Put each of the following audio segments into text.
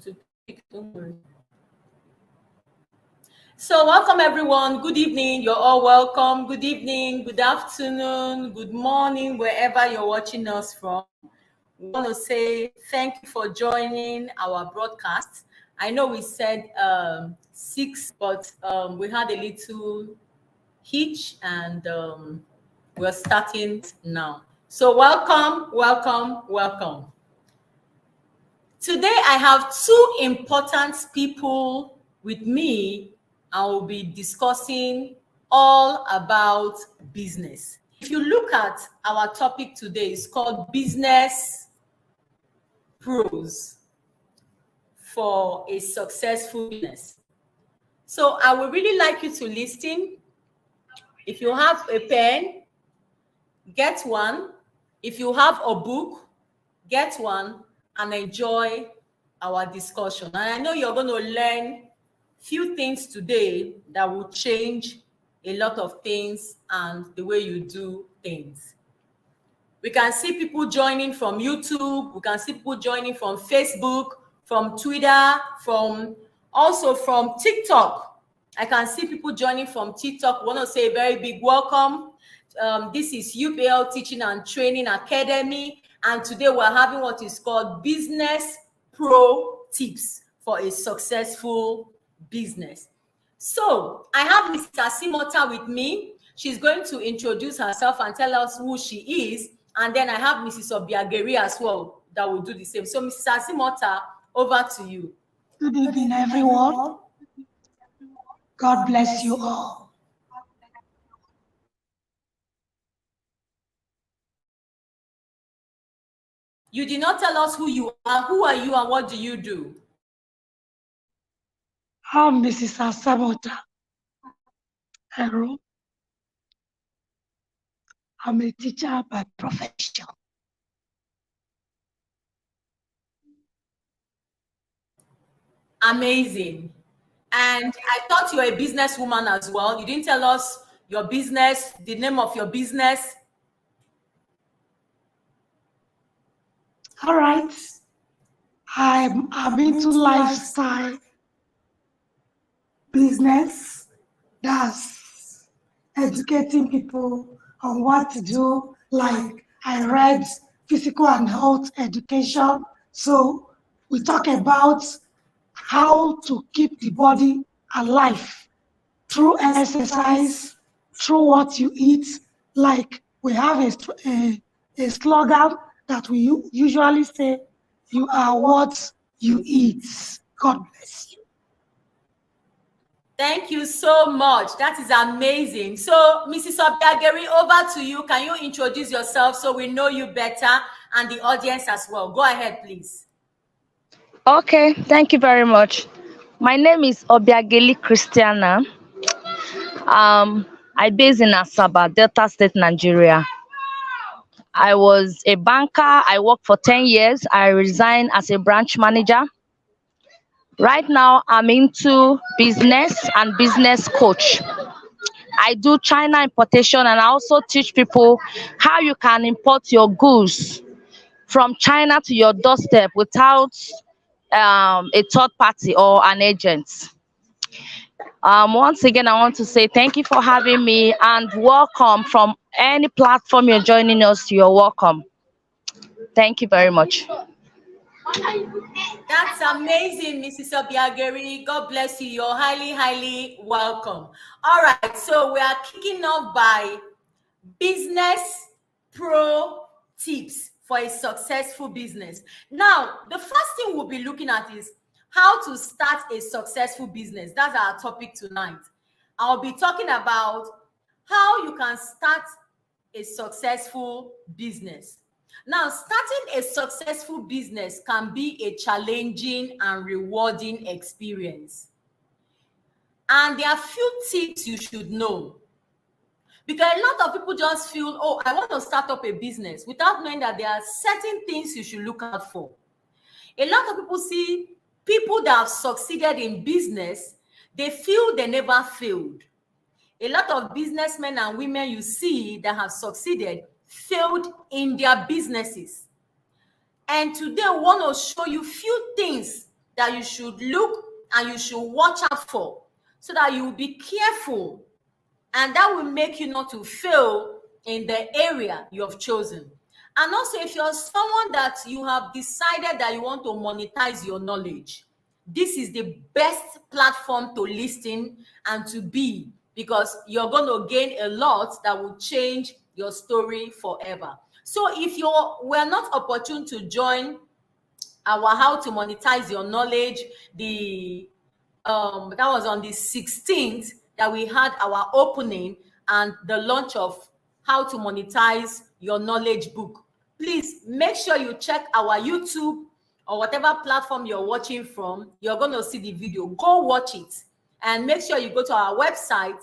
to pick. Don't worry. So welcome everyone. Good evening. You're all welcome. Good evening, good afternoon, good morning, wherever you're watching us from. We want to say thank you for joining our broadcast. I know we said 6, but we had a little hitch and we're starting now. So welcome, welcome, welcome. Today I have two important people with me. I will be discussing all about business. If you look at our topic today, it's called Business Pros for a Successful Business. So I would really like you to listen. If you have a pen, get one. If you have a book, get one and enjoy our discussion. And I know you're going to learn few things today that will change a lot of things and the way you do things. We can see people joining from YouTube. We can see people joining from Facebook, from Twitter, also from TikTok. I can see people joining from TikTok. I want to say a very big welcome. This is UPL Teaching and Training Academy. And today we're having what is called Business Pro Tips for a Successful Business. So I have Mr. Simota with me. She's going to introduce herself and tell us who she is. And then I have Mrs. Obiageri as well that will do the same. So Mrs. Simota, over to you. Good evening, everyone. God bless you all. You did not tell us who you are. Who are you and what do you do? I'm Mrs. Asamota. Hello. I'm a teacher by profession. Amazing. And I thought you were a businesswoman as well. You didn't tell us your business, the name of your business. All right. I'm into lifestyle business. That's educating people on what to do. Like I read physical and health education. So we talk about how to keep the body alive through exercise, through what you eat. Like we have a slogan that we usually say, you are what you eat. God bless you. Thank you so much. That is amazing. So, Mrs. Obiageri, over to you. Can you introduce yourself so we know you better and the audience as well? Go ahead, please. Okay, thank you very much. My name is Obiageli Christiana. I base in Asaba, Delta State, Nigeria. I was a banker. I worked for 10 years. I resigned as a branch manager. Right now, I'm into business and business coach. I do China importation and I also teach people how you can import your goods from China to your doorstep without a third party or an agent. Once again, I want to say thank you for having me and welcome from any platform you're joining us. You're welcome. Thank you very much. That's amazing, Mrs. Obiageri. God bless you. You're highly, highly welcome. All right, so we are kicking off by Business Pro Tips for a Successful Business. Now, the first thing we'll be looking at is how to start a successful business. That's our topic tonight. I'll be talking about how you can start a successful business. Now, starting a successful business can be a challenging and rewarding experience. And there are few tips you should know. Because a lot of people just feel, oh, I want to start up a business without knowing that there are certain things you should look out for. A lot of people see people that have succeeded in business, they feel they never failed. A lot of businessmen and women you see that have succeeded failed in their businesses. And today we want to show you few things that you should look and you should watch out for, so that you will be careful, and that will make you not to fail in the area you have chosen. And also, if you're someone that you have decided that you want to monetize your knowledge, this is the best platform to listen and to be, because you're going to gain a lot that will change your story forever. So if you were not opportune to join our how to monetize your knowledge, the that was on the 16th that we had our opening and the launch of how to monetize your knowledge book. Please make sure you check our YouTube or whatever platform you're watching from. You're going to see the video. Go watch it, and make sure you go to our website,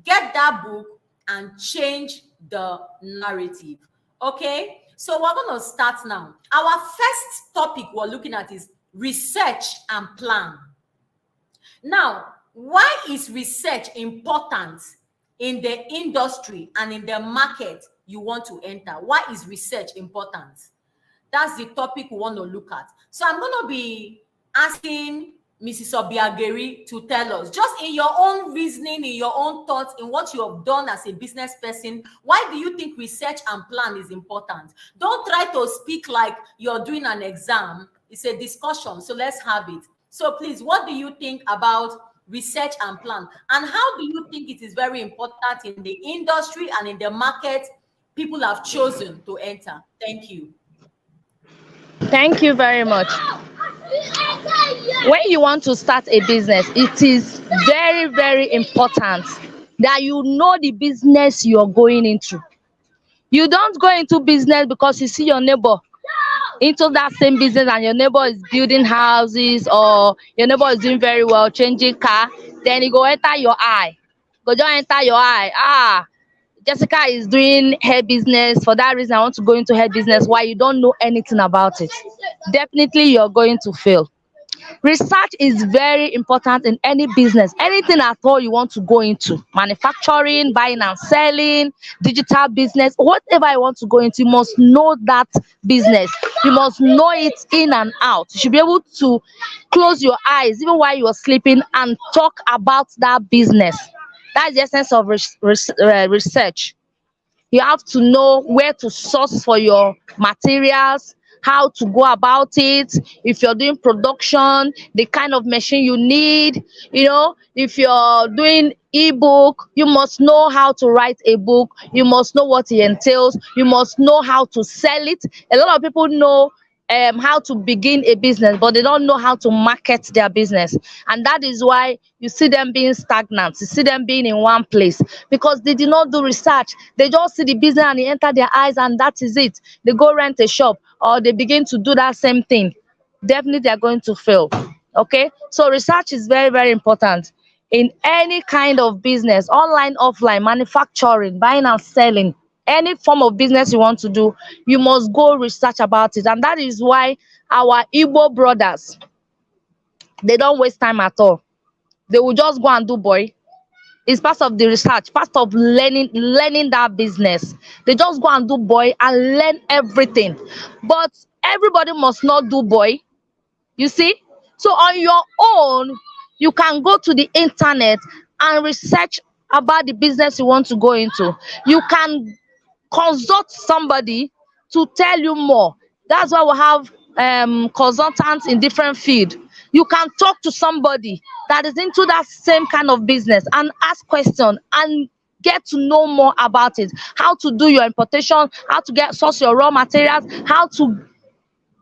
get that book, and change the narrative. Okay, so we're going to start now. Our first topic we're looking at is research and plan. Now, why is research important in the industry and in the market you want to enter? Why is research important? That's the topic we want to look at. So I'm going to be asking Mrs. Obiageri to tell us, just in your own reasoning, in your own thoughts, in what you have done as a business person, why do you think research and plan is important? Don't try to speak like you're doing an exam. It's a discussion, so let's have it. So please, what do you think about research and plan? And how do you think it is very important in the industry and in the market people have chosen to enter? Thank you. Thank you very much. When you want to start a business, it is very, very important that you know the business you're going into. You don't go into business because you see your neighbor into that same business and your neighbor is building houses or your neighbor is doing very well, changing car, then you go enter your eye. Go just enter your eye. Jessica is doing hair business. For that reason, I want to go into hair business. Why? You don't know anything about it. Definitely, you're going to fail. Research is very important in any business, anything at all you want to go into, manufacturing, buying and selling, digital business, whatever you want to go into, you must know that business. You must know it in and out. You should be able to close your eyes even while you're sleeping and talk about that business. That's the essence of research. You have to know where to source for your materials, how to go about it, if you're doing production, the kind of machine you need. If you're doing ebook, you must know how to write a book, you must know what it entails, you must know how to sell it. A lot of people know how to begin a business, but they don't know how to market their business, and that is why you see them being stagnant, you see them being in one place, because they did not do research. They just see the business and it enter their eyes, and that is it. They go rent a shop or they begin to do that same thing. Definitely they are going to fail. Okay, so research is very, very important in any kind of business, online, offline, manufacturing, buying and selling, any form of business you want to do. You must go research about it, and that is why our Igbo brothers, they don't waste time at all. They will just go and do boy. It's part of the research, part of learning that business. They just go and do boy and learn everything. But everybody must not do boy, you see. So on your own, you can go to the internet and research about the business you want to go into. You can consult somebody to tell you more. That's why we have consultants in different field. You can talk to somebody that is into that same kind of business and ask questions and get to know more about it, how to do your importation, how to get source your raw materials, how to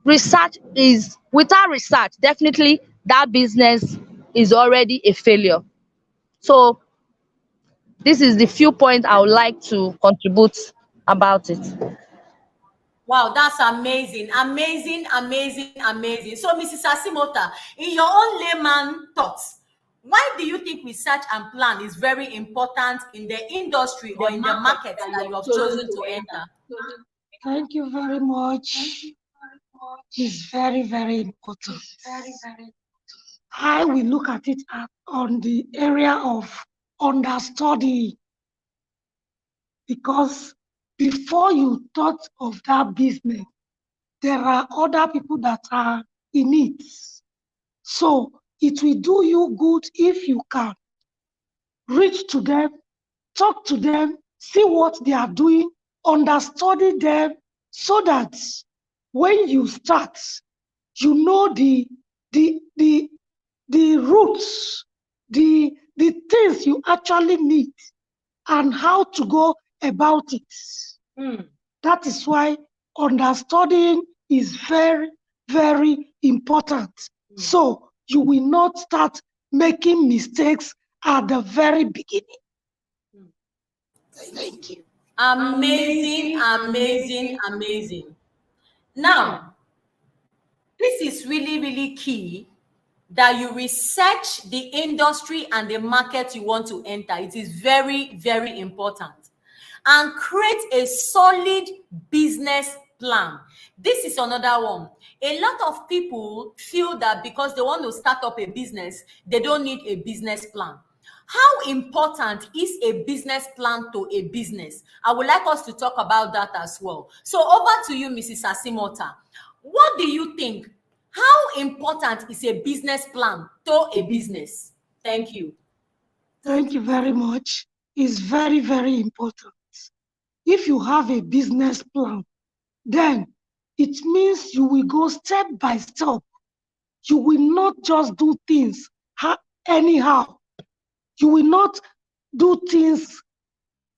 research. Is without research, definitely that business is already a failure. So this is the few points I would like to contribute about it. Wow, that's amazing, amazing, amazing, amazing. So, Mrs. Asimota, in your own layman thoughts, why do you think research and plan is very important in the industry or in the market that you have chosen to enter? Thank you very much. It's very, very important. I will look at it on the area of understudy, because before you thought of that business, there are other people that are in it. So it will do you good if you can reach to them, talk to them, see what they are doing, understudy them, so that when you start, you know the roots, the things you actually need and how to go about it. That is why understanding is very, very important. So you will not start making mistakes at the very beginning. Thank you. Amazing, amazing, amazing. Now, this is really, really key that you research the industry and the market you want to enter. It is very, very important. And create a solid business plan. This is another one. A lot of people feel that because they want to start up a business, they don't need a business plan. How important is a business plan to a business? I would like us to talk about that as well. So over to you, Mrs. Asimota. What do you think? How important is a business plan to a business? Thank you. Thank you very much. It's very, very important. If you have a business plan, then it means you will go step by step. You will not just do things anyhow. You will not do things.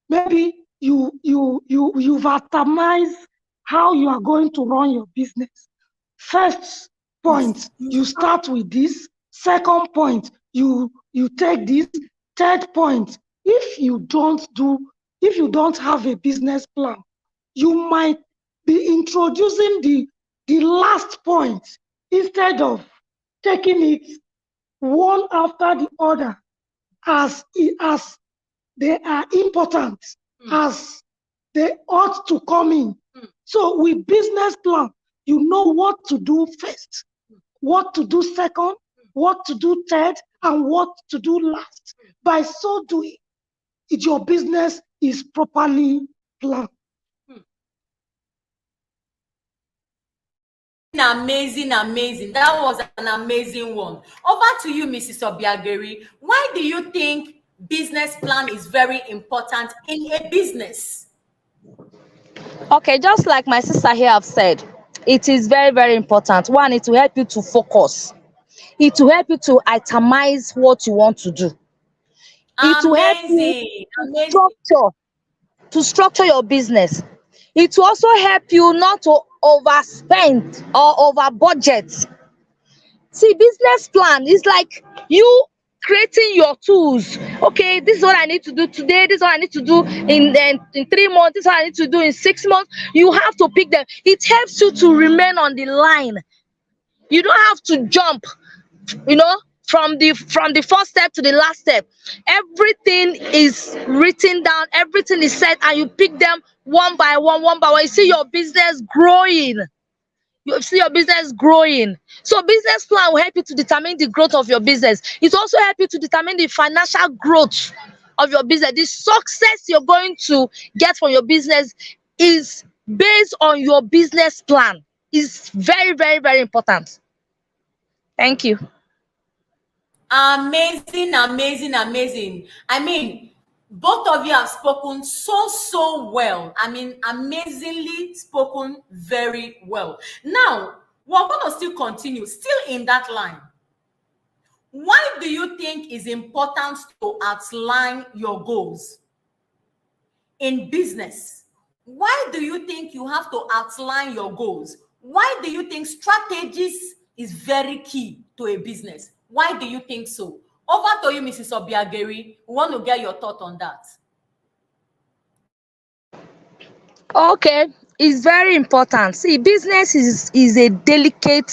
Maybe you've itemized how you are going to run your business. First point, you start with this. Second point, you take this. Third point, if you don't have a business plan, you might be introducing the last point instead of taking it one after the other as they are important, as they ought to come in. So with business plan, you know what to do first, what to do second, what to do third, and what to do last. By so doing, your business is properly planned. Amazing, amazing. That was an amazing one. Over to you, Mrs. Obiageri. Why do you think business plan is very important in a business? Okay, just like my sister here have said, it is very, very important. One, it will help you to focus. It will help you to itemize what you want to do. It will help you Amazing, amazing. to structure your business. It will also help you not to overspend or over budget. See, business plan is like you creating your tools. Okay, this is what I need to do today, this is what I need to do in 3 months, this is what I need to do in 6 months. You have to pick them. It helps you to remain on the line. You don't have to jump, from the first step to the last step. Everything is written down, everything is set, and you pick them one by one. You see your business growing. So business plan will help you to determine the growth of your business. It also help you to determine the financial growth of your business. The success you're going to get from your business is based on your business plan. It's very, very, very important. Thank you. Amazing, amazing, amazing. I mean, both of you have spoken so well. I mean, amazingly spoken, very well. Now, we're going to still continue, still in that line. Why do you think it's important to outline your goals in business? Why do you think you have to outline your goals? Why do you think strategies is very key to a business? Why do you think so? Over to you, Mrs. Obiageri. We want to get your thought on that. Okay, it's very important. See, business is a delicate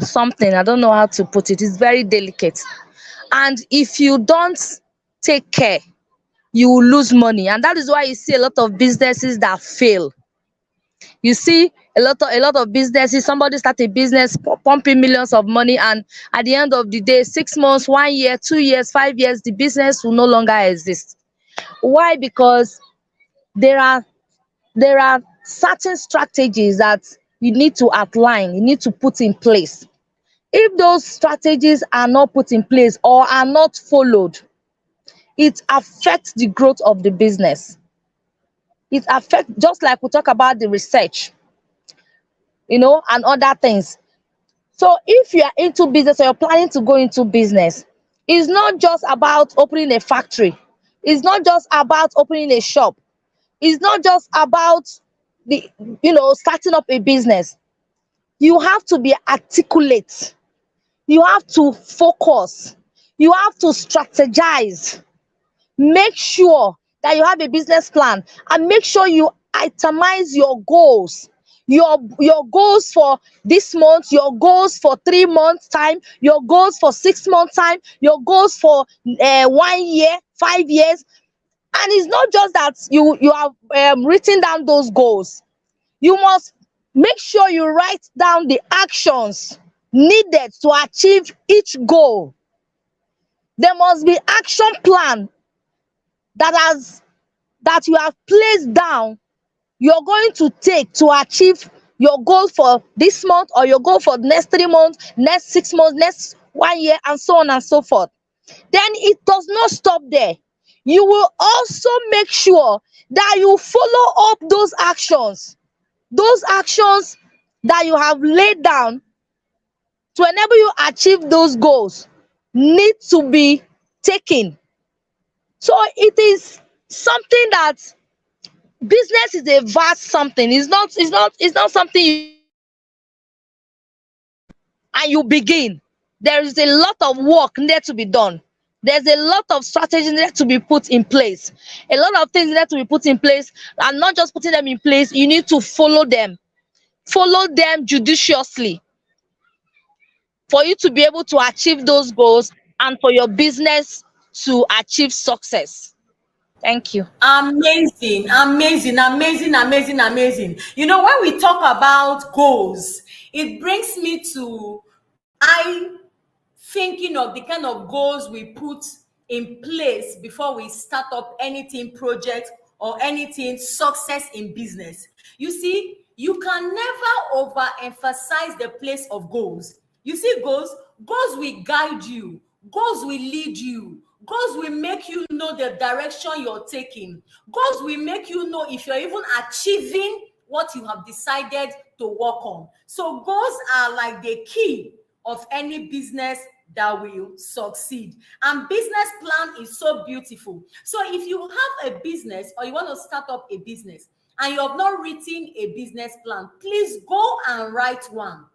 something. I don't know how to put it. It's very delicate. And if you don't take care, you will lose money. And that is why you see a lot of businesses that fail. You see a lot of businesses, somebody start a business pumping millions of money, and at the end of the day, 6 months, 1 year, 2 years, 5 years, the business will no longer exist. Why? Because there are certain strategies that you need to outline, you need to put in place. If those strategies are not put in place or are not followed, it affects the growth of the business. It affects, just like we talk about the research, and other things. So if you are into business or you're planning to go into business, it's not just about opening a factory. It's not just about opening a shop. It's not just about the starting up a business. You have to be articulate. You have to focus. You have to strategize. Make sure that you have a business plan, and make sure you itemize your goals. Your goals for this month, your goals for 3 months time, your goals for 6 months time, your goals for 1 year, 5 years. And it's not just that you have written down those goals. You must make sure you write down the actions needed to achieve each goal. There must be action plan that you have placed down, you're going to take to achieve your goal for this month, or your goal for the next 3 months, next 6 months, next 1 year, and so on and so forth. Then it does not stop there. You will also make sure that you follow up those actions that you have laid down to enable you achieve those goals need to be taken. So it is something that business is a vast something. It's not something you just and you begin. There is a lot of work needed to be done. There's a lot of strategies needed to be put in place. A lot of things needed to be put in place, and not just putting them in place, you need to follow them. Follow them judiciously for you to be able to achieve those goals and for your business to achieve success. Thank you. Amazing, amazing, amazing, amazing, amazing. When we talk about goals, it brings me to I thinking of the kind of goals we put in place before we start up anything project or anything success in business. You see, you can never overemphasize the place of goals. You see, goals will guide you, goals will lead you, goals will make you know the direction you're taking, goals will make you know if you're even achieving what you have decided to work on. So goals are like the key of any business that will succeed. And business plan is so beautiful. So if you have a business or you want to start up a business and you have not written a business plan, please go and write one.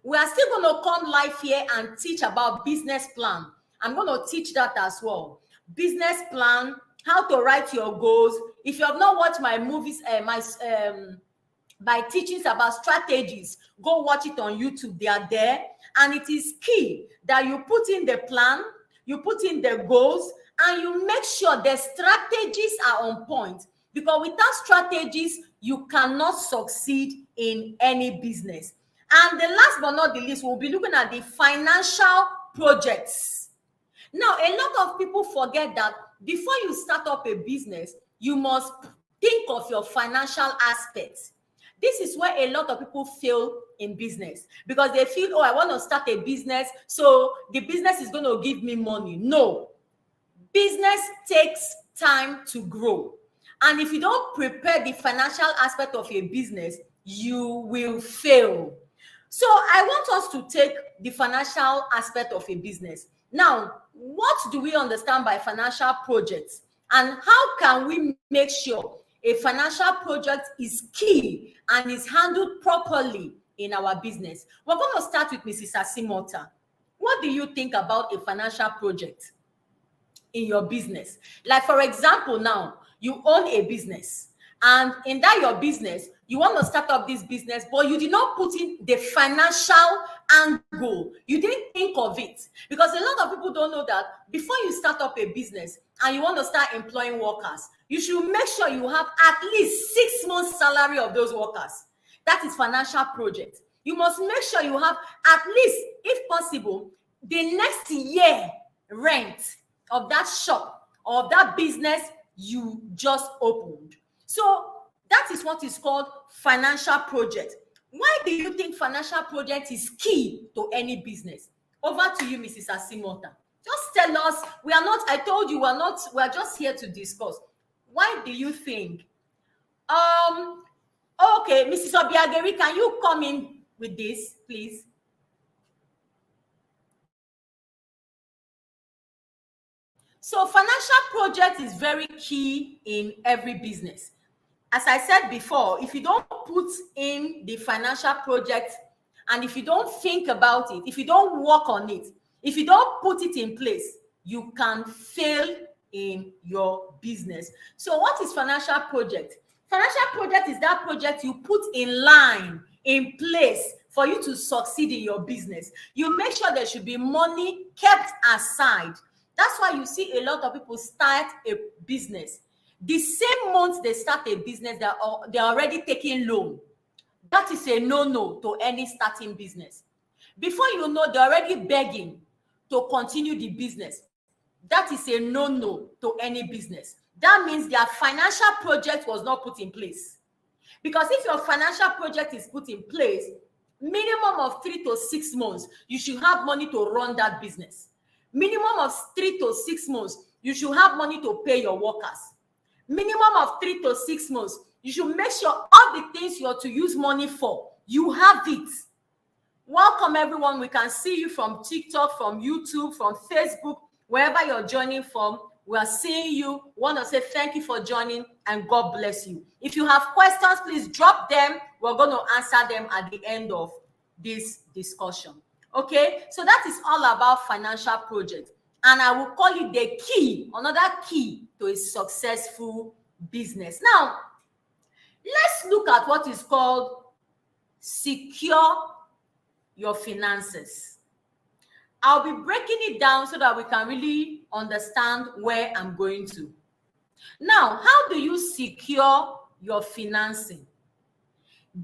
We are still going to come live here and teach about business plan. I'm going to teach that as well. Business plan, how to write your goals. If you have not watched my movies, my teachings about strategies, go watch it on YouTube. They are there. And it is key that you put in the plan, you put in the goals, and you make sure the strategies are on point. Because without strategies, you cannot succeed in any business. And the last but not the least, we'll be looking at the financial projects. Now, a lot of people forget that before you start up a business, you must think of your financial aspects. This is where a lot of people fail in business, because they feel, oh, I want to start a business, so the business is going to give me money. No, business takes time to grow. And if you don't prepare the financial aspect of your business, you will fail. So I want us to take the financial aspect of a business. Now, what do we understand by financial projects? And how can we make sure a financial project is key and is handled properly in our business? We're going to start with Mrs. Asimota. What do you think about a financial project in your business? Like, for example, now you own a business, and in that your business, you want to start up this business, but you did not put in the financial angle. You didn't think of it, because a lot of people don't know that before you start up a business and you want to start employing workers, you should make sure you have at least 6 months salary of those workers. That is financial project. You must make sure you have at least, if possible, the next year rent of that shop or of that business you just opened. So that is what is called financial project. Why do you think financial project is key to any business? Over to you, Mrs. Asimota. Just tell us. We are not, I told you, we are just here to discuss. Why do you think? Okay, Mrs. Obiageri, can you come in with this, please? So financial project is very key in every business. As I said before, if you don't put in the financial project and if you don't think about it, if you don't work on it, if you don't put it in place, you can fail in your business. So what is financial project? Financial project is that project you put in line, in place for you to succeed in your business. You make sure there should be money kept aside. That's why you see a lot of people start a business. The same month they start a business, they're already taking loan. That is a no-no to any starting business. Before you know, they're already begging to continue the business. That is a no-no to any business. That means their financial project was not put in place. Because if your financial project is put in place, minimum of 3 to 6 months, you should have money to run that business. Minimum of 3 to 6 months, you should have money to pay your workers. Minimum of 3 to 6 months, you should make sure all the things you are to use money for, you have it. Welcome, everyone. We can see you from TikTok, from YouTube, from Facebook, wherever you're joining from. We are seeing you. Want to say thank you for joining and God bless you. If you have questions, please drop them. We're going to answer them at the end of this discussion. Okay, so that is all about financial project. And I will call it the key, another key to a successful business. Now, let's look at what is called secure your finances. I'll be breaking it down so that we can really understand where I'm going to. Now, how do you secure your financing?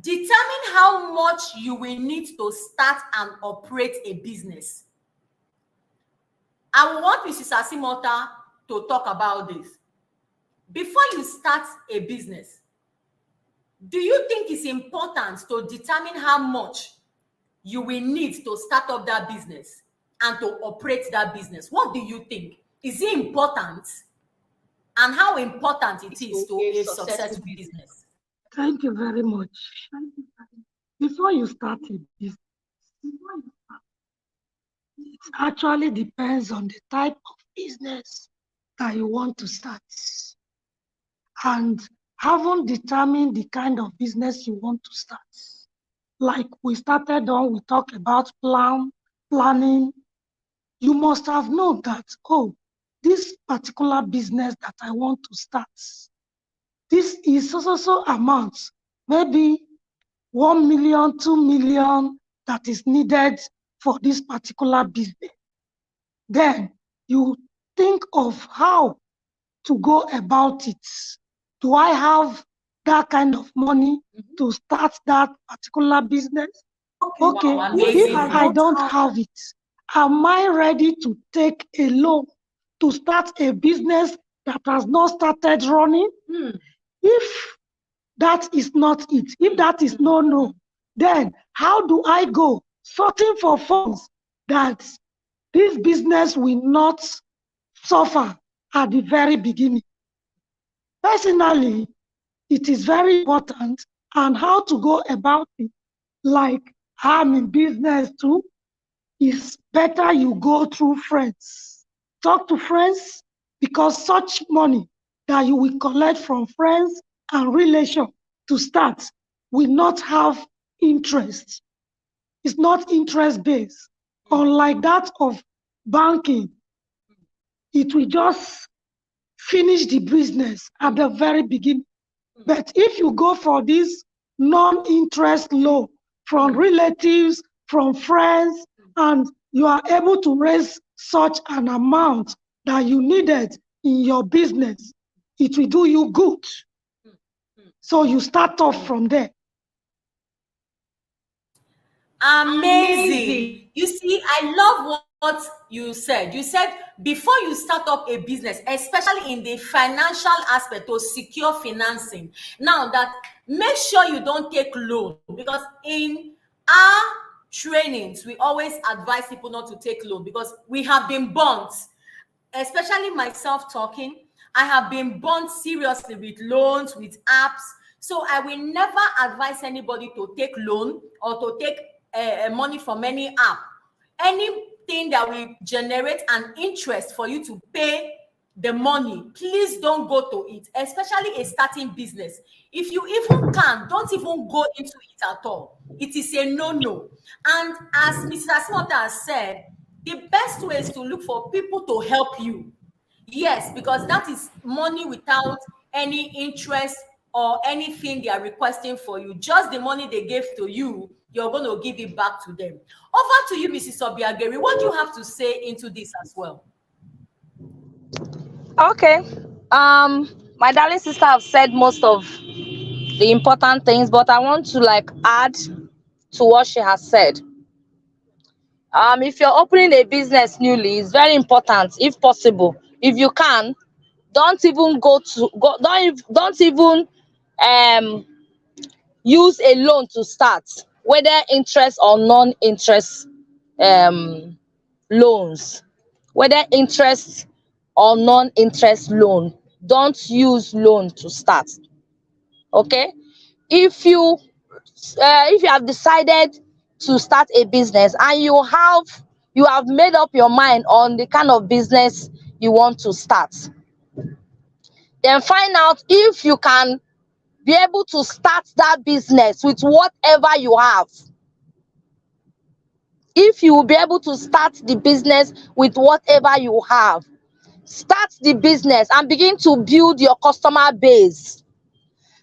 Determine how much you will need to start and operate a business. I want Mrs. Asimota to talk about this. Before you start a business, do you think it's important to determine how much you will need to start up that business and to operate that business? What do you think? Is it important? And how important it is to a successful business? Thank you very much. Before you start a business, it actually depends on the type of business that you want to start. And having determined the kind of business you want to start, like we started on, we talked about planning. You must have known that, oh, this particular business that I want to start, this is so amount, maybe 1 million, 2 million that is needed for this particular business. Then you think of how to go about it. Do I have that kind of money to start that particular business? Okay, Wow, if I don't have it, am I ready to take a loan to start a business that has not started running? If that is not it, if that is no, then how do I go searching for funds that this business will not suffer at the very beginning? Personally, it is very important, and how to go about it, like I'm in business too, is better you go through friends. Talk to friends, because such money that you will collect from friends and relation to start will not have interest. It's not interest based. Unlike that of banking, it will just finish the business at the very beginning. But if you go for this non-interest loan from relatives, from friends, and you are able to raise such an amount that you needed in your business, it will do you good. So you start off from there. Amazing. You see, I love what you said. You said before you start up a business, especially in the financial aspect, to secure financing. Now that Make sure you don't take loan, because in our trainings we always advise people not to take loan, because we have been burnt, especially myself talking. I have been burnt seriously with loans, with apps. So I will never advise anybody to take loan or to take money from any app. Anything that will generate an interest for you to pay the money, please don't go to it, especially a starting business. If you even can, don't even go into it at all. It is a no-no. And as Mrs. Asimota has said, the best way is to look for people to help you. Yes, because that is money without any interest or anything they are requesting for you. Just the money they gave to you, you're going to give it back to them. Over to you, Mrs. Obiageri. What do you have to say into this as well? Okay. My darling sister have said most of the important things, but I want to like add to what she has said. If you're opening a business newly, it's very important, if possible, if you can, don't even don't even um use a loan to start, whether interest or non-interest um loans, whether interest or non-interest loan. Don't use loan to start. Okay, if you have decided to start a business and you have made up your mind on the kind of business you want to start, then find out if you can be able to start that business with whatever you have. If you will be able to start the business with whatever you have, start the business and begin to build your customer base.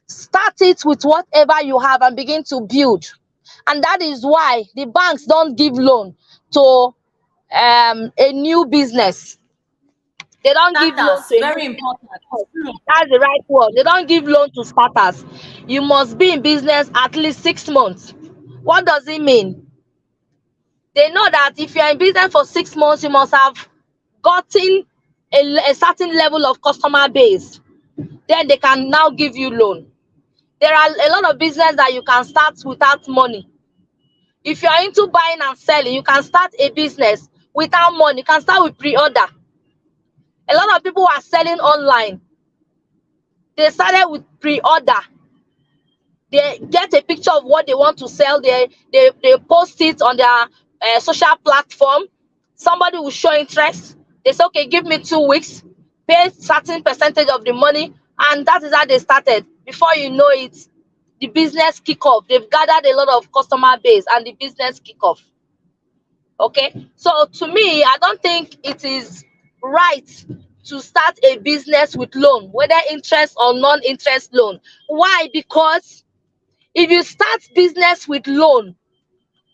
Start it with whatever you have and begin to build. And that is why the banks don't give loan to a new business. They don't give loan Starters, to a new very important. It's business. true. That's the right word. They don't give loan to starters. You must be in business at least 6 months. What does it mean? They know that if you're in business for 6 months, you must have gotten a certain level of customer base. Then they can now give you loan. There are a lot of business that you can start without money. If you are into buying and selling, you can start a business without money. You can start with pre-order. A lot of people are selling online. They started with pre-order. They get a picture of what they want to sell. They post it on their social platform. Somebody will show interest. They say, okay, give me 2 weeks, pay certain percentage of the money, and that is how they started. Before you know it, the business kick off. They've gathered a lot of customer base and the business kick off. Okay, so to me, I don't think it is right to start a business with loan, whether interest or non-interest loan. Why? Because if you start business with loan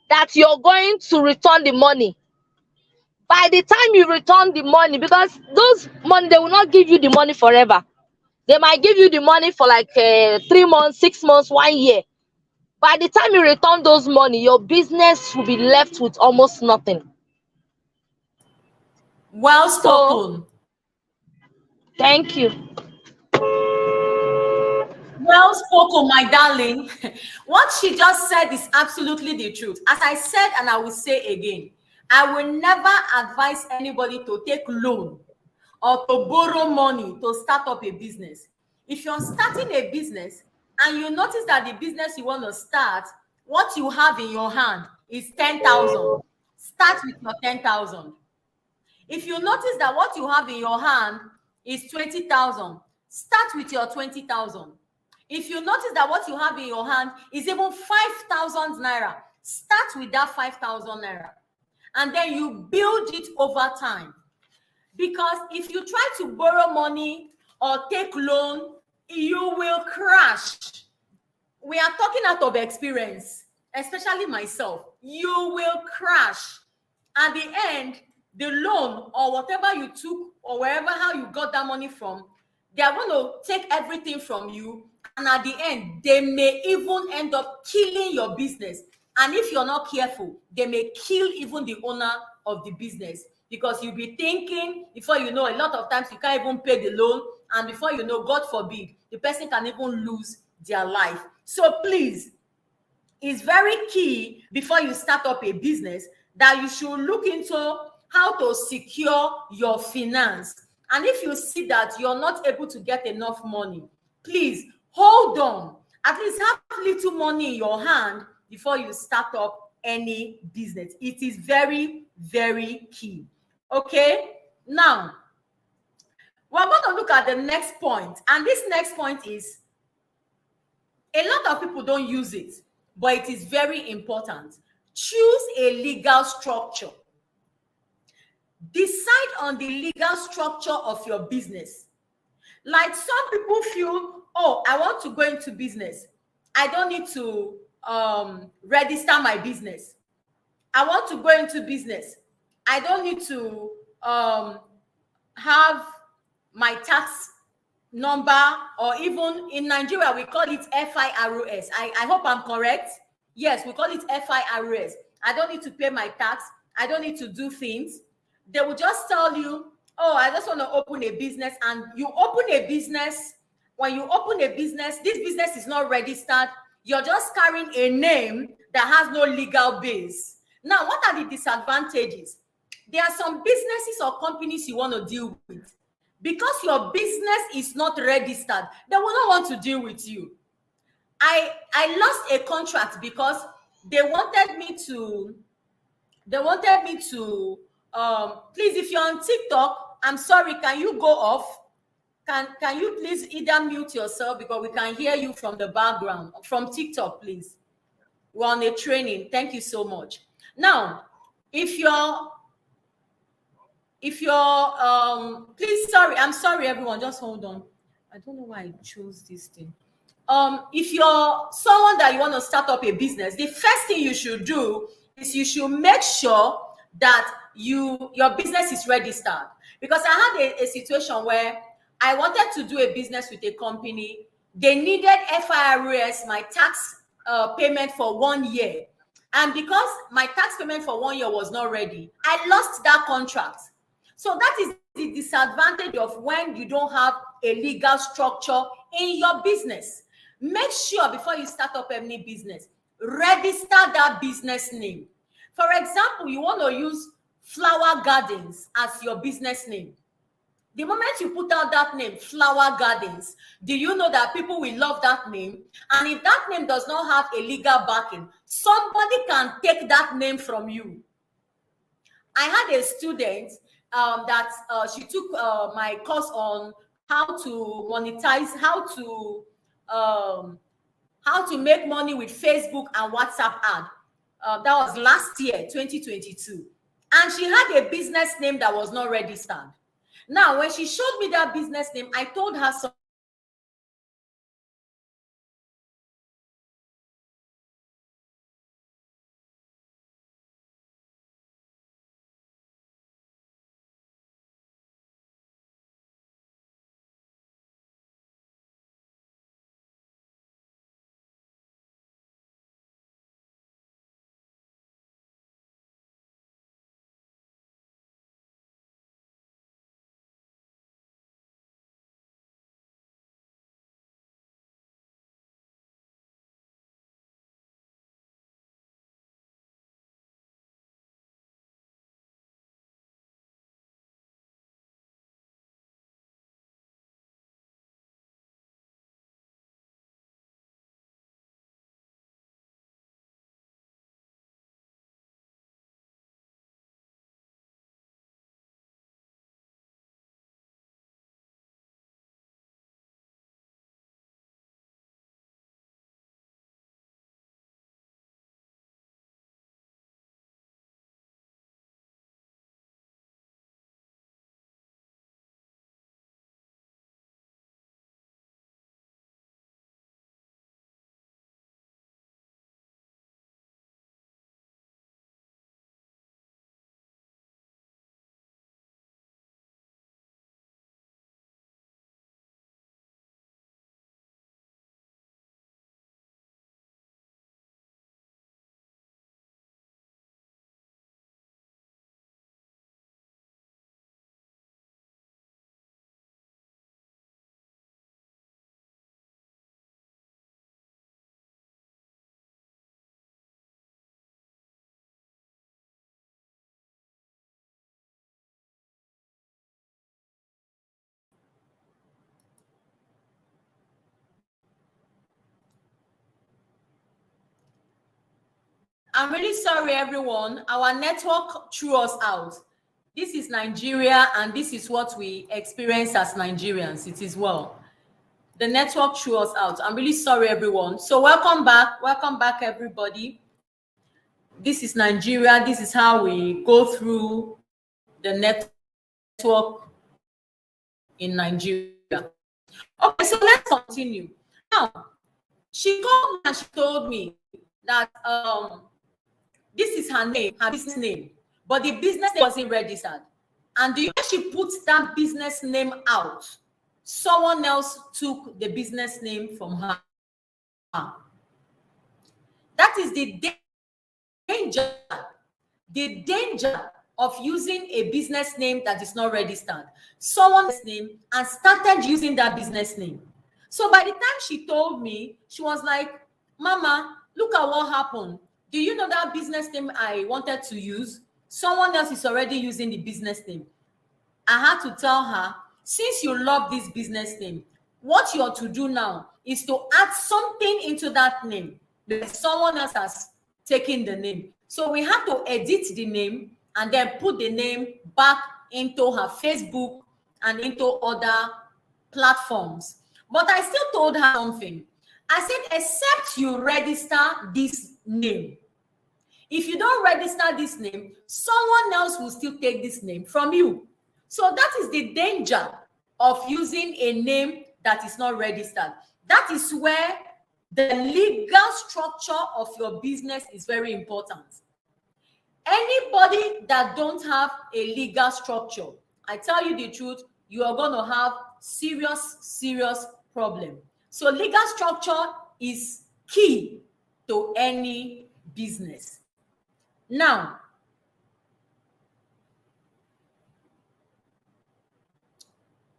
that you're going to return the money, by the time you return the money, because those money, they will not give you the money forever. They might give you the money for like 3 months, 6 months, 1 year. By the time you return those money, your business will be left with almost nothing. Well So spoken. thank you. Well spoken, my darling. What she just said is absolutely the truth. As I said, and I will say again, I will never advise anybody to take loan or to borrow money to start up a business. If you're starting a business and you notice that the business you want to start, what you have in your hand is 10,000, start with your 10,000. If you notice that what you have in your hand is 20,000, start with your 20,000. If you notice that what you have in your hand is even 5,000 naira, start with that 5,000 naira. And then you build it over time. Because if you try to borrow money or take loan, you will crash. We are talking out of experience, especially myself. You will crash. At the end, the loan or whatever you took or wherever how you got that money from, they are going to take everything from you. And at the end, they may even end up killing your business. And if you're not careful, they may kill even the owner of the business, because you'll be thinking, before you know, a lot of times you can't even pay the loan. And before you know, God forbid, the person can even lose their life. So please, it's very key before you start up a business that you should look into how to secure your finance. And if you see that you're not able to get enough money, please hold on. At least have little money in your hand before you start up any business. It is very, very key. Okay? Now, we're going to look at the next point. And this next point is, a lot of people don't use it, but it is very important. Choose a legal structure. Decide on the legal structure of your business. Like, some people feel, oh, I want to go into business. I don't need to register my business. I want to go into business. I don't need to have my tax number, or even in Nigeria, we call it FIRS. I hope I'm correct. Yes, we call it FIRS. I don't need to pay my tax. I don't need to do things. They will just tell you, oh, I just want to open a business. And you open a business. When you open a business, this business is not registered. You're just carrying a name that has no legal base. Now, what are the disadvantages? There are some businesses or companies you want to deal with. Because your business is not registered, they will not want to deal with you. I lost a contract because they wanted me to please, if you're on TikTok, I'm sorry, can you go off? Can you please either mute yourself, because we can hear you from the background from TikTok, please. We're on a training. Thank you so much. Now, if you're please, sorry, I'm sorry everyone, just hold on. I don't know why I chose this thing. If you're someone that you want to start up a business, the first thing you should do is you should make sure that your business is registered. Because I had a situation where I wanted to do a business with a company. They needed FIRS, my tax payment for 1 year. And because my tax payment for 1 year was not ready, I lost that contract. So that is the disadvantage of when you don't have a legal structure in your business. Make sure before you start up any business, register that business name. For example, you want to use Flower Gardens as your business name. The moment you put out that name, Flower Gardens, do you know that people will love that name? And if that name does not have a legal backing, somebody can take that name from you. I had a student that she took my course on how to monetize, how to make money with Facebook and WhatsApp ad. That was last year, 2022. And she had a business name that was not registered. Now, when she showed me that business name, I told her so I'm really sorry, everyone. Our network threw us out. This is Nigeria, and this is what we experience as Nigerians. It is well. The network threw us out. I'm really sorry, everyone. So welcome back. Welcome back, everybody. This is Nigeria. This is how we go through the network in Nigeria. Okay, so let's continue. Now, she called me and she told me that this is her name, her business name, but the business name wasn't registered. And the year she put that business name out, someone else took the business name from her. That is the danger of using a business name that is not registered. Someone's name and started using that business name. So by the time she told me, she was like, Mama, look at what happened. Do you know that business name I wanted to use? Someone else is already using the business name. I had to tell her, since you love this business name, what you ought to do now is to add something into that name because someone else has taken the name. So we have to edit the name and then put the name back into her Facebook and into other platforms. But I still told her something. I said, except you register this name. If you don't register this name, someone else will still take this name from you. So that is the danger of using a name that is not registered. That is where the legal structure of your business is very important. Anybody that don't have a legal structure, I tell you the truth, you are going to have serious problem. So legal structure is key to any business. Now,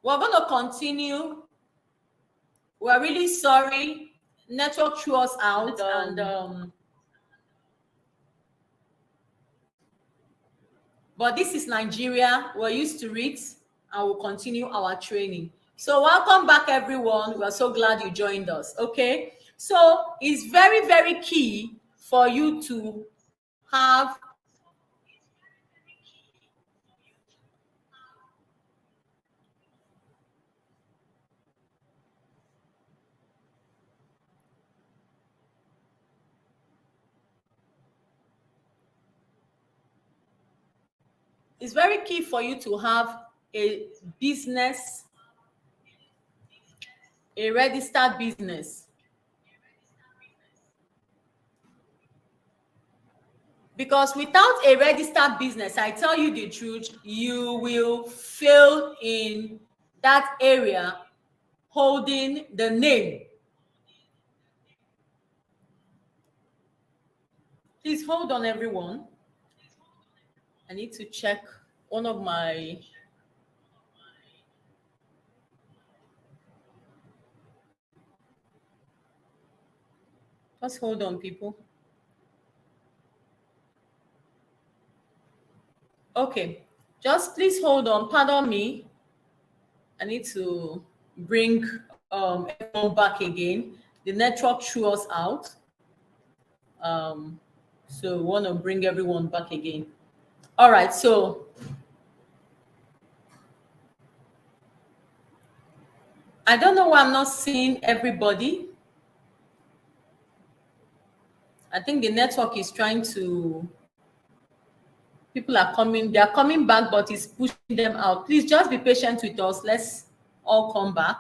we're going to continue. We're really sorry. Network threw us out, but this is Nigeria. We're used to it, and we'll continue our training. So welcome back, everyone. We're so glad you joined us. Okay, so it's very key for you to have it's very key for you to have a business, a registered business. Because without a registered business, I tell you the truth, you will fail in that area holding the name. Please hold on, everyone. I need to check one of my... Just hold on, people. Okay, just please hold on. Pardon me. I need to bring everyone back again. The network threw us out. So we want to bring everyone back again. All right, so I don't know why I'm not seeing everybody. I think the network is trying to... People are coming, they are coming back, but it's pushing them out. Please just be patient with us. Let's all come back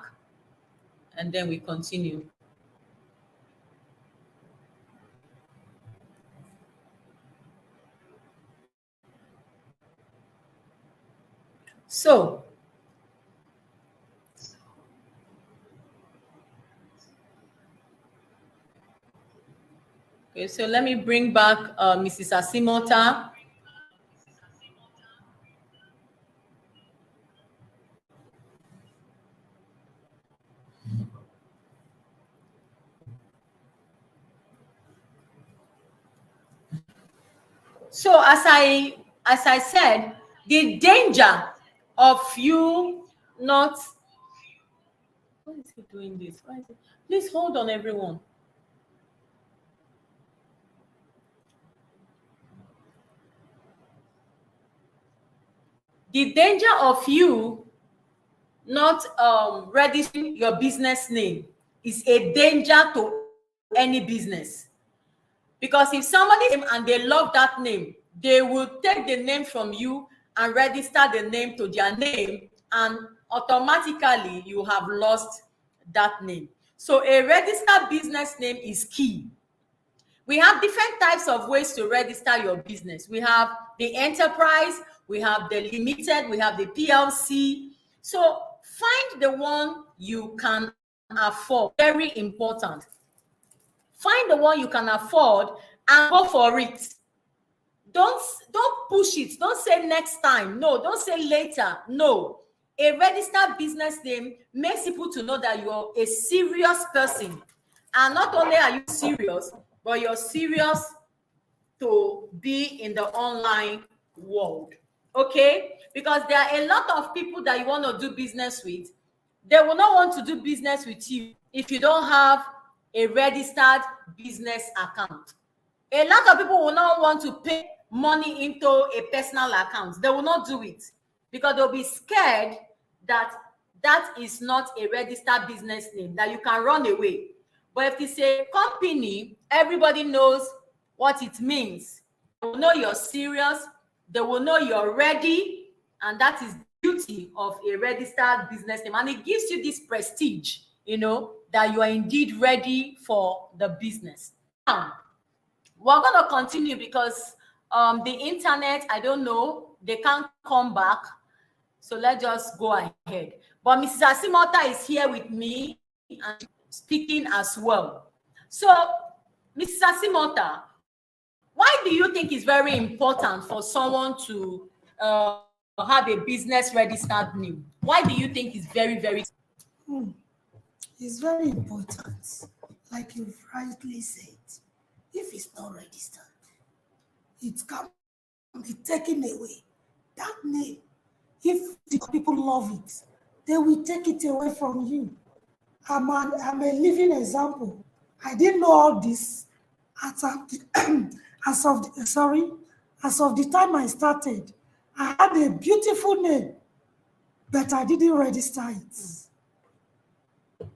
and then we continue. So, okay, so let me bring back Mrs. Asimota. So as I said, the danger of you not... Why is he doing this? Why is it... Please hold on, everyone. the danger of you not registering your business name is a danger to any business. Because if somebody name and they love that name, they will take the name from you and register the name to their name, and automatically you have lost that name. So a registered business name is key. We have different types of ways to register your business. We have the enterprise, we have the limited, we have the PLC. So find the one you can afford. Very important. Find the one you can afford and go for it. Don't push it. Don't say next time. No, don't say later. No. A registered business name makes people to know that you're a serious person. And not only are you serious, but you're serious to be in the online world. Okay? Because there are a lot of people that you want to do business with. They will not want to do business with you if you don't have a registered business account. A lot of people will not want to pay money into a personal account. They will not do it because they'll be scared that that is not a registered business name, that you can run away. But if it's a company, everybody knows what it means. They will know you're serious. They will know you're ready. And that is the beauty of a registered business name. And it gives you this prestige, that you are indeed ready for the business. Now, we're going to continue because the internet, I don't know, they can't come back. So let's just go ahead. But Mrs. Asimota is here with me and speaking as well. So, Mrs. Asimota, why do you think it's very important for someone to have a business registered name? Why do you think it's very, very It's very important. Like you've rightly said, if it's not registered, it can be taken away. That name, if the people love it, they will take it away from you. I'm a living example. I didn't know all this as of the time I started. I had a beautiful name, but I didn't register it.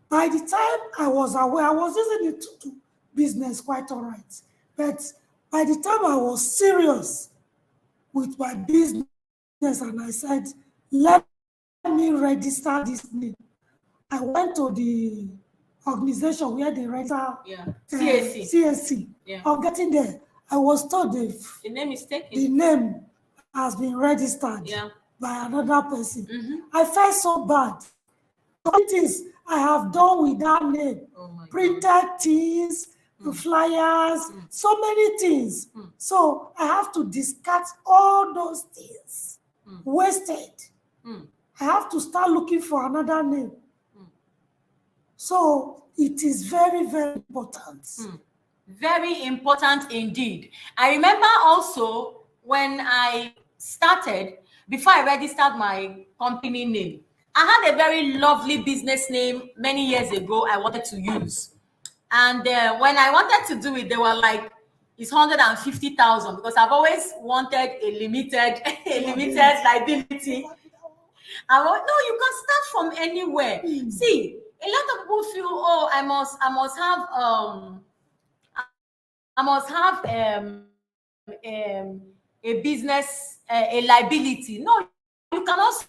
By the time I was aware, I was using it to do business quite all right. But by the time I was serious with my business and I said, let me register this name, I went to the organization where they register CSC. On getting there, I was told the name is taken. The name has been registered by another person. I felt so bad. Things I have done with that name, printed things, flyers, so many things. So I have to discard all those things, wasted. I have to start looking for another name. So it is very, very important. Very important indeed. I remember also when I started, before I registered my company name, I had a very lovely business name many years ago I wanted to use. And when I wanted to do it, they were like, it's 150,000 because I've always wanted a limited liability. No, you can start from anywhere. See, a lot of people feel, oh, I must have a business, a liability. No, you can also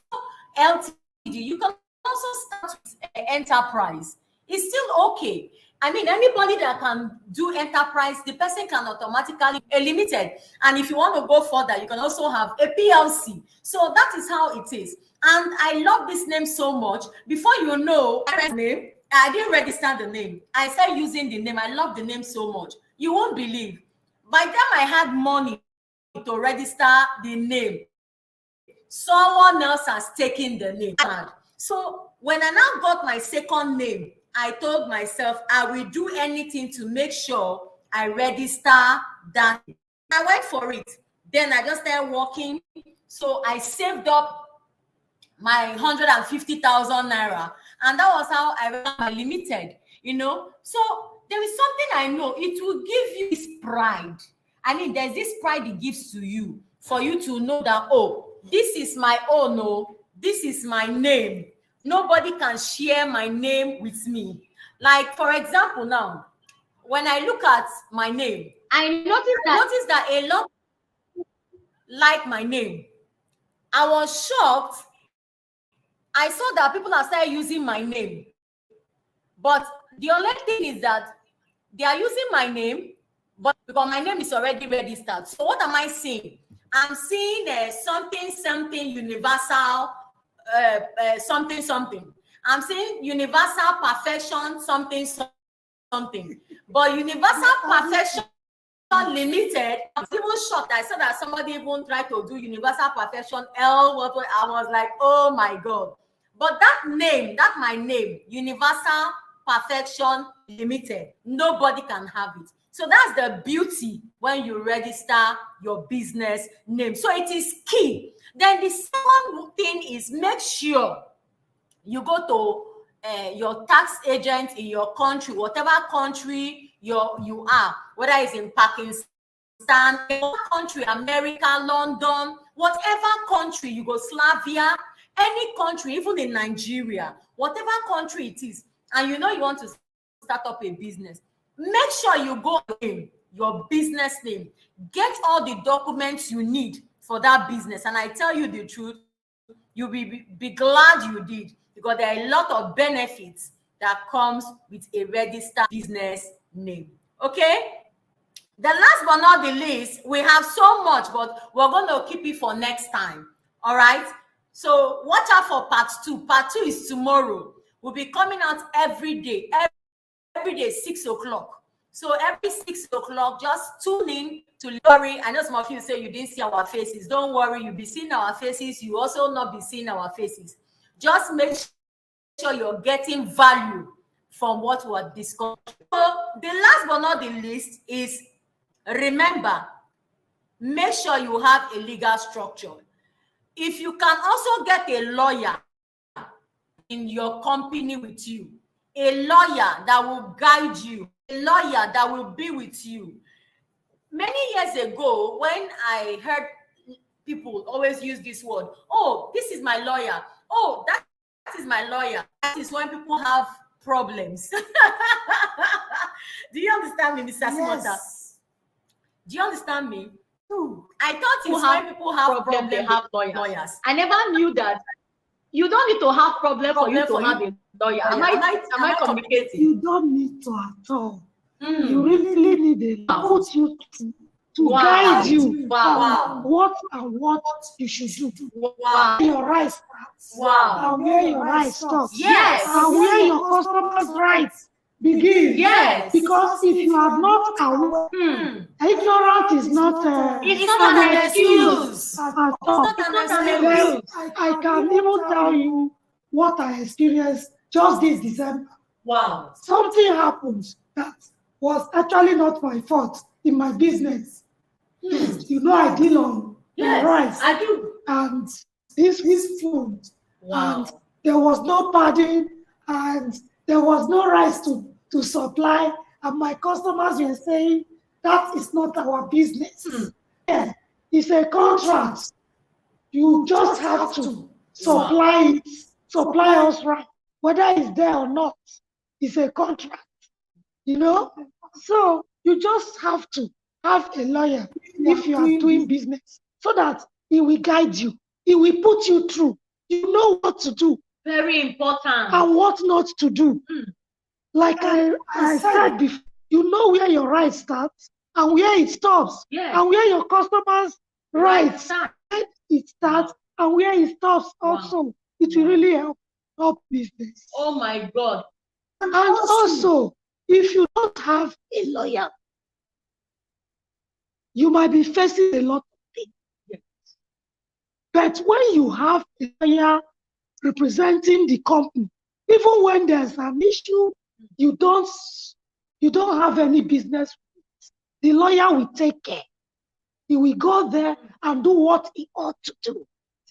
LTD. You can also start with enterprise. It's still okay. I mean, anybody that can do enterprise, the person can automatically a limited. And if you want to go further, you can also have a PLC. So that is how it is. And I love this name so much. Before you know, I didn't register the name. I started using the name. I love the name so much. You won't believe. By the time I had money to register the name, someone else has taken the name. So when I now got my second name, I told myself I will do anything to make sure I register that. I went for it. Then I just started working. So I saved up my 150,000 naira, and that was how I ran my limited. So there is something I know, it will give you this pride. I mean, there's this pride it gives to you for you to know that, oh, this is my own, oh, this is my name. Nobody can share my name with me. Like, for example, now, when I look at my name, I noticed that a lot like my name. I was shocked. I saw that people have started using my name. But the only thing is that they are using my name, but because my name is already registered. So what am I seeing? I'm seeing something universal, something. I'm seeing universal perfection, something. But universal perfection limited. I was even shocked. I saw that somebody even tried to do universal perfection. I was like, oh my God. But my name, universal perfection limited. Nobody can have it. So that's the beauty when you register your business name. So it is key. Then the second thing is make sure you go to your tax agent in your country, whatever country you are, whether it's in Pakistan, country, America, London, whatever country, Yugoslavia, any country, even in Nigeria, whatever country it is, and you want to start up a business, make sure you go in your business name, get all the documents you need for that business. And I tell you the truth, you'll be glad you did, because there are a lot of benefits that comes with a registered business name. Okay? The last but not the least, we have so much, but we're going to keep it for next time. All right? So watch out for part 2. Part 2 is tomorrow. We'll be coming out every day, 6 o'clock. So every 6 o'clock, just tune in to worry. I know some of you say you didn't see our faces. Don't worry, you'll be seeing our faces. You also not be seeing our faces. Just make sure you're getting value from what we're discussing. So the last but not the least is, remember, make sure you have a legal structure. If you can also get a lawyer in your company with you, a lawyer that will guide you, a lawyer that will be with you. Many years ago, when I heard people always use this word, oh, this is my lawyer. Oh, that is my lawyer. That is when people have problems. Do you understand me, Mr. Simota? Yes. Do you understand me? No. I thought it's when people have problems, they have lawyers. I never knew that you don't need to have problems for you to have a lawyer. Am I communicating? You don't need to at all. You really need a coach you to guide you on what you should do. Wow. Where your rights starts. And where your rights stops. Yes. And where your customers' rights begin. Yes. Because if you are not aware, ignorance is not it's not an excuse. at all. It's not an excuse. I can even tell you what I experienced just this December. Wow. Something happened that was actually not my fault in my business. I deal on rice. I do. And this food. Wow. And there was no padding and there was no rice to supply. And my customers were saying, that is not our business. Yeah, it's a contract. You just have to supply us right. Whether it's there or not, it's a contract. So you just have to have a lawyer if you are doing business, so that he will guide you. He will put you through. You know what to do. Very important. And what not to do. Like I said before, you know where your right starts and where it stops. Yeah. And where your customers' rights it starts and where it stops also. Wow. It will really help business. Oh my God. And also, if you don't have a lawyer, you might be facing a lot of things. Yes. But when you have a lawyer representing the company, even when there's an issue, you don't have any business with it, the lawyer will take care. He will go there and do what he ought to do.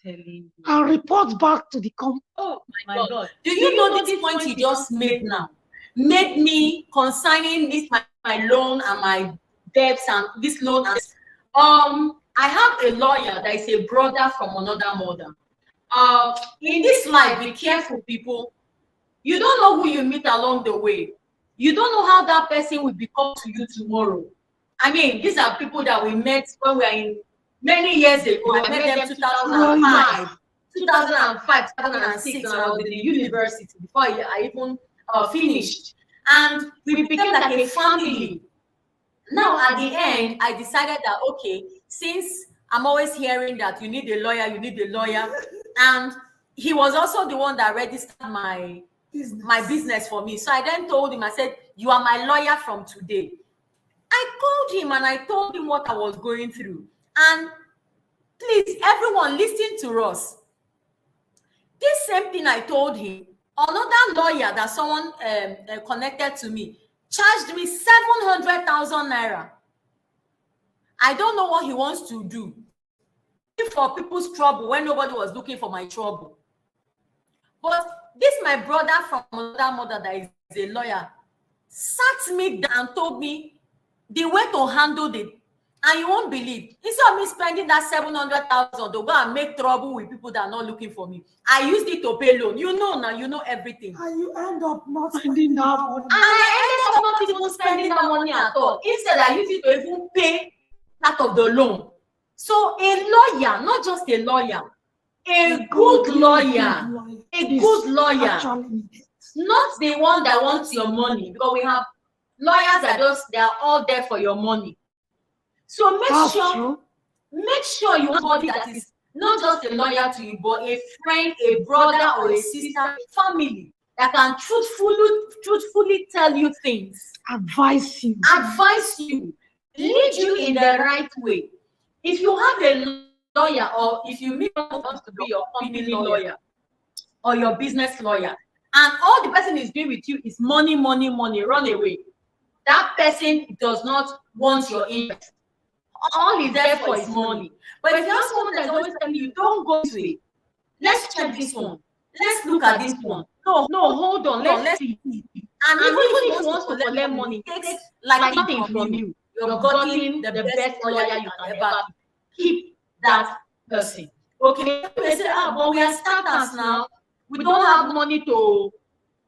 And report back to the company. Oh my God. Do you know this point you just made now? Made me consigning this my loan and my debts and this loan. I have a lawyer that is a brother from another mother. In this life, be careful, people. You don't know who you meet along the way. You don't know how that person will become to you tomorrow. I mean, these are people that we met when we were in many years ago. I met them 2005, 2005, 2006 when I was in the university before I even finished. And we became like a family. Now, at the end, I decided that, okay, since I'm always hearing that you need a lawyer, and he was also the one that registered my business for me. So I then told him, I said, you are my lawyer from today. I called him and I told him what I was going through. And please, everyone, listen to us. This same thing I told him, another lawyer that someone connected to me charged me 700,000 naira. I don't know what he wants to do for people's trouble when nobody was looking for my trouble. But this my brother from another mother that is a lawyer sat me down and told me the way to handle it. And you won't believe, instead of me spending that 700,000 to go and make trouble with people that are not looking for me, I used it to pay loan. You know now, you know everything. And you end up not spending that money. And I ended up not even spending that money at all. Instead, I used it to even pay part of the loan. So a lawyer, not just a lawyer, a good lawyer, not the one that wants your money, because we have lawyers that they are all there for your money. So make sure you have somebody that is not just a lawyer to you, but a friend, a brother, or a sister, family that can truthfully tell you things, advise you, lead you in the right way. If you have a lawyer, or if you meet someone who wants to be your company lawyer or your business lawyer, and all the person is doing with you is money, run away. That person does not want your interest. All he's there for is money. But if you have someone that's always telling you, don't go this way, let's check this one, let's look at this one. No, hold on, let's see. And even if he wants to collect money, it takes like nothing from you. You've gotten the best lawyer you can ever keep that person. Okay? They say, but we are starters now. We don't have money to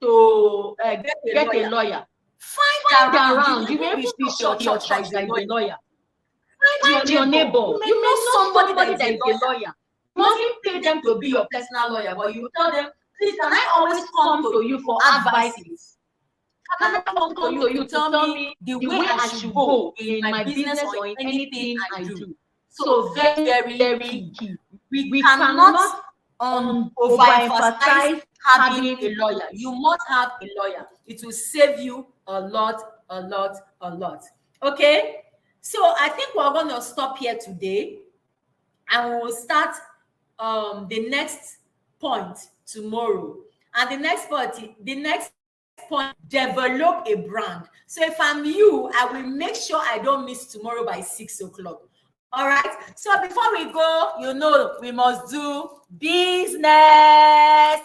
get a lawyer. Find around. You may be your church that is a lawyer. Find your neighbor. You know somebody that is a lawyer. You mustn't pay them to be your personal lawyer, but you tell them, please, can I always come to you for advice? Can I come to you to tell me the way I should go in my business or in anything I do? So very, very key. We cannot overemphasize having a lawyer. You must have a lawyer. It will save you a lot. Okay? So I think we're going to stop here today, and we will start the next point tomorrow. And the next point, develop a brand. So if I'm you, I will make sure I don't miss tomorrow by 6 o'clock. All right. So before we go, we must do business.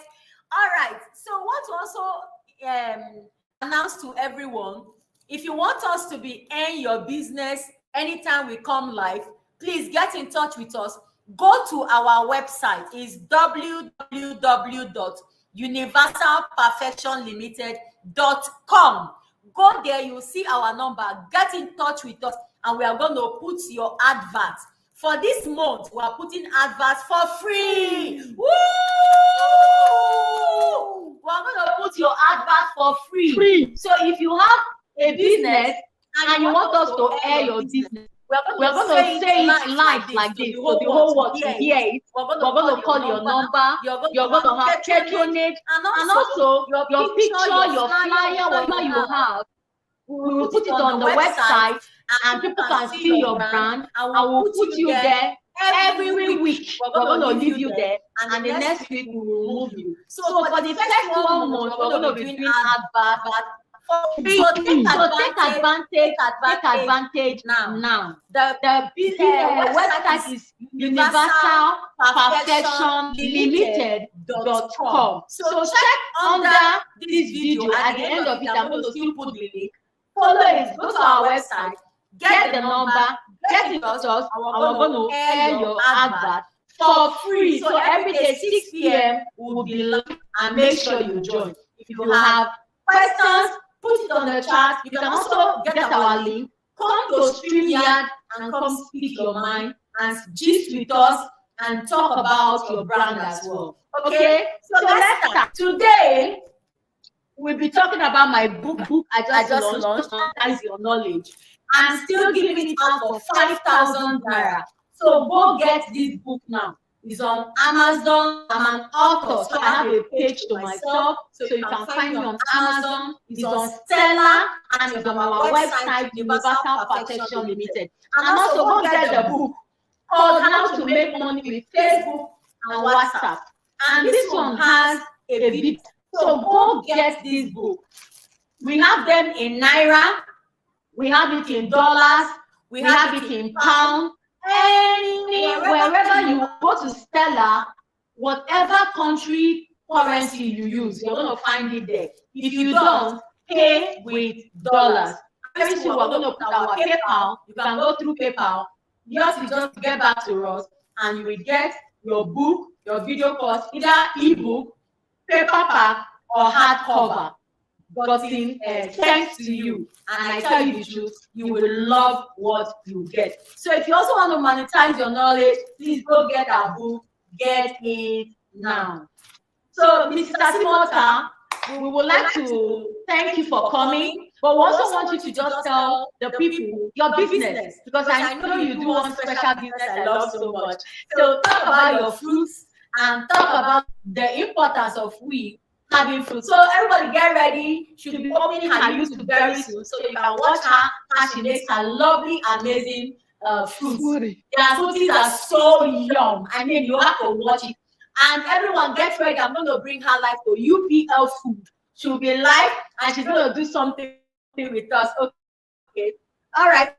All right. So what to also announce to everyone, if you want us to be in your business anytime we come live, please get in touch with us. Go to our website. It's www.universalperfectionlimited.com. Go there, you'll see our number. Get in touch with us, and we are going to put your adverts. For this month, we are putting adverts for free. Woo! We are going to put your advert for free. So if you have a business and you want us to air your business, we're going to say it live like this, so the whole world to hear it. We're going to call your number. You're going to have patronage, and also your picture, your flyer, whatever you have. We will put it on the website, and people can see your brand, and we'll put you there every week. We're going to leave you there, and the next week we will move you. So for the first 1 month, we're going to be doing advert. So take advantage now. The website is universalperfectionlimited.com. So check under this video. At the end of it, I'm going to still put the link. Follow it. Go to our website. get the number, get in touch, and we're going to air your advert for free. So every day 6 p.m. will be live, and make sure you join. If you have questions, put it on the chat. You can also get our link. Come to StreamYard and come speak your mind and gist with us and talk about your brand as well. Okay, so let's start. Today, we'll be talking about my book I just launched, Monetize Your Knowledge. I'm still giving it out for 5,000 naira. So go get this book now. It's on Amazon. I'm an author, so I have a page to myself. So you can find me on Amazon. It's on Stella and it's on our website, Universal Perfection Limited. And also go get the book called How to Make Money with Facebook and WhatsApp. And this one has a video. So go get this book. We have them in Naira. We have it in dollars. We have it in pounds. Wherever you go to Stella, whatever country currency you use, you're going to find it there. If you don't, pay with dollars. Very soon we're going to put our PayPal. You can go through PayPal. Yours is just get back to us, and you will get your book, your video course, either ebook, paperback, or hardcover. But thanks to you, and I tell you the truth, you will love what you get. So if you also want to monetize your knowledge, please go get our book. Get it now. So, Mr. Simota, we would like to thank you for coming, but we also want you to just tell the people your business, because I know you do one special business I love so much. So talk about your fruits and talk about the importance of we having fruit. So everybody get ready. She'll be opening her YouTube very soon, so you can watch her as she makes her lovely, amazing fruits. Their smoothies are so yum. I mean, you have to watch it. And everyone get ready. I'm going to bring her live to UPL Food. She'll be live and she's going to do something with us. Okay. All right.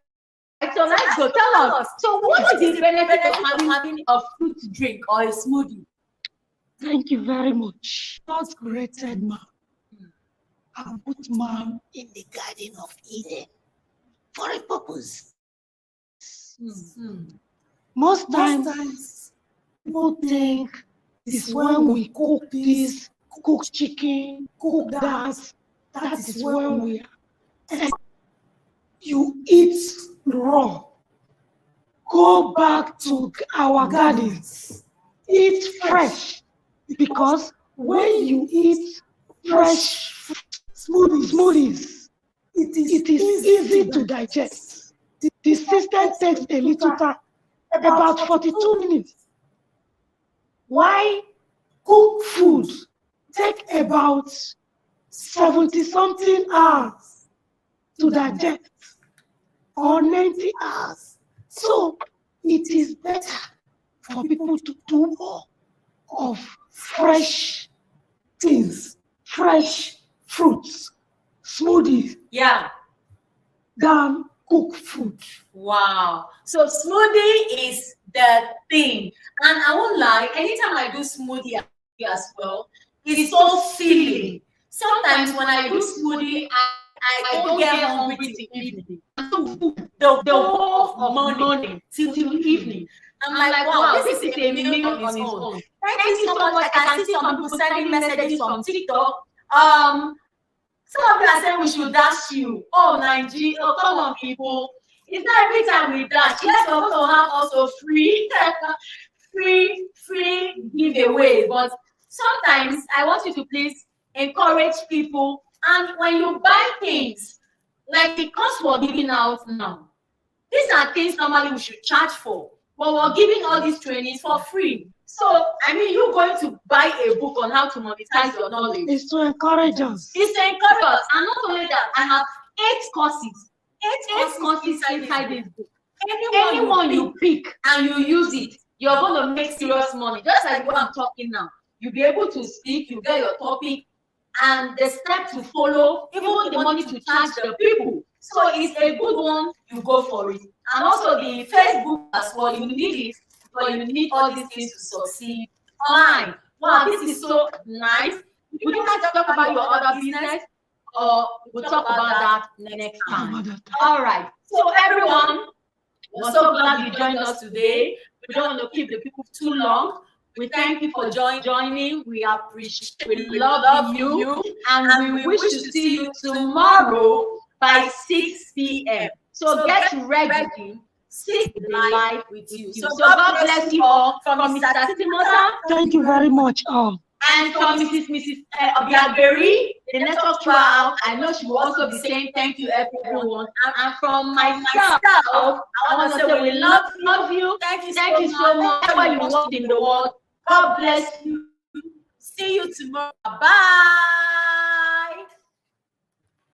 So let's go. Tell us. So what is the benefit of having a fruit drink or a smoothie? Thank you very much. God created man and put man in the Garden of Eden for a purpose. Most times, people think it's when we cook this, cook chicken, cook that. That is when we are. And you eat raw. Go back to our gardens. Eat fresh. Because when you eat fresh smoothies, it is easy to digest. The system takes a little time, about 42 minutes. Why cook food take about 70-something hours to digest, or 90 hours? So it is better for people to do more of fresh things, fresh fruits, smoothies, than cooked food. Wow. So smoothie is the thing. And I won't lie, anytime I do smoothie as well, it's so filling. Sometimes when I do smoothie, I don't get hungry till evening. The whole of morning till evening. I'm like, wow, this is a meal on its own. Thank you so much. I can see some people sending messages from TikTok. Some of you are saying we should dash you. Oh, Nigeria. Oh, come on, people. It's not every time we dash. Let's also have also free giveaway. But sometimes I want you to please encourage people. And when you buy things, like the cost we're giving out now, these are things normally we should charge for. But we're giving all these trainings for free. So, I mean, you're going to buy a book on how to monetize your knowledge. It's to encourage us. It's to encourage us. And not only that, I have 8 courses. 8 courses inside this book. Anyone you pick and you use it, you're going to make serious money. Just like what I'm talking now. You'll be able to speak, you get your topic, and the step to follow, even the money to charge the people. So it's a good one, you go for it. And also the Facebook as well, you need it, but you need all these things to succeed online. Wow, this is so nice. Would you like to talk about your other business? or we'll talk about that next time. About that. All right. So everyone, we're so glad you joined us today. We don't want to keep the people too long. We thank you for joining. We appreciate, we love you, and we wish to see you tomorrow by 6 p.m. So get ready. Seek the life with you. So God bless you all. From Mr. Timosa. Thank you very much. And from Mrs. Obiageri, the network throughout, I know she will also be saying thank you, everyone. And from myself, I want to say we love you. Thank you so much. Wherever you walk in the world, God bless you. See you tomorrow. Bye.